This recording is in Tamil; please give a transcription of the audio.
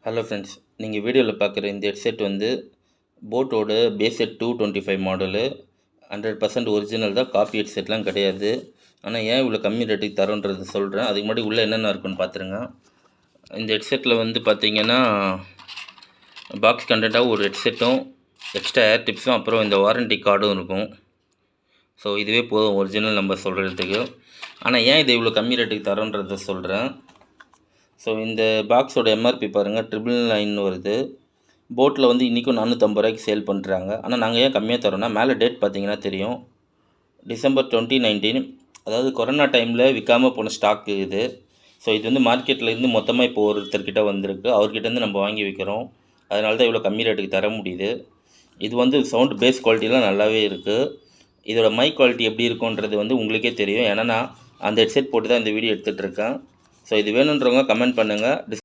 ஹலோ ஃப்ரெண்ட்ஸ், நீங்கள் வீடியோவில் பார்க்குற இந்த ஹெட்செட் வந்து போட்டோட பேசெட் 225 மாடலு. 100% ஒரிஜினல் தான், காப்பி ஹெட்செட்லாம் கிடையாது. ஆனால் ஏன் இவ்வளோ கம்மி ரேட்டுக்கு தரோன்றது சொல்கிறேன். அதுக்கு முன்னாடி உள்ளே என்னென்ன இருக்குன்னு பார்த்துருங்க. இந்த ஹெட்செட்டில் வந்து பார்த்தீங்கன்னா பாக்ஸ் கண்டென்ட்டாக ஒரு ஹெட்செட்டும் எக்ஸ்ட்ரா ஏர் டிப்ஸும் அப்புறம் இந்த வாரண்டி கார்டும் இருக்கும். ஸோ இதுவே போதும் ஒரிஜினல் நம்ம சொல்கிறதுக்கு. ஆனால் ஏன் இதை இவ்வளோ கம்மி ரேட்டுக்கு தரோன்றதை சொல்கிறேன். ஸோ இந்த பாக்ஸோட எம்ஆர்பி பாருங்கள், 999 வருது. போட்டில் வந்து இன்றைக்கும் 450 ரூபாய்க்கு சேல் பண்ணுறாங்க. ஆனால் நாங்கள் ஏன் கம்மியாக தரோன்னா, மேலே டேட் பார்த்தீங்கன்னா தெரியும், டிசம்பர் 2019. அதாவது கொரோனா டைமில் விற்காமல் போன ஸ்டாக்கு இது. ஸோ இது வந்து மார்க்கெட்டில் இருந்து மொத்தமாக இப்போ ஒருத்தர்கிட்ட வந்திருக்கு. அவர்கிட்டருந்து நம்ம வாங்கி வைக்கிறோம். அதனால தான் இவ்வளோ கம்மி ரேட்டுக்கு தர முடியுது. இது வந்து சவுண்ட் பேஸ் குவாலிட்டிலாம் நல்லாவே இருக்குது. இதோட மைக் குவாலிட்டி எப்படி இருக்குன்றது வந்து உங்களுக்கே தெரியும். ஏன்னா நான் அந்த ஹெட்செட் போட்டு தான் இந்த வீடியோ எடுத்துகிட்டு இருக்கேன். ஸோ இது வேணுன்றவங்க கமெண்ட் பண்ணுங்கள்.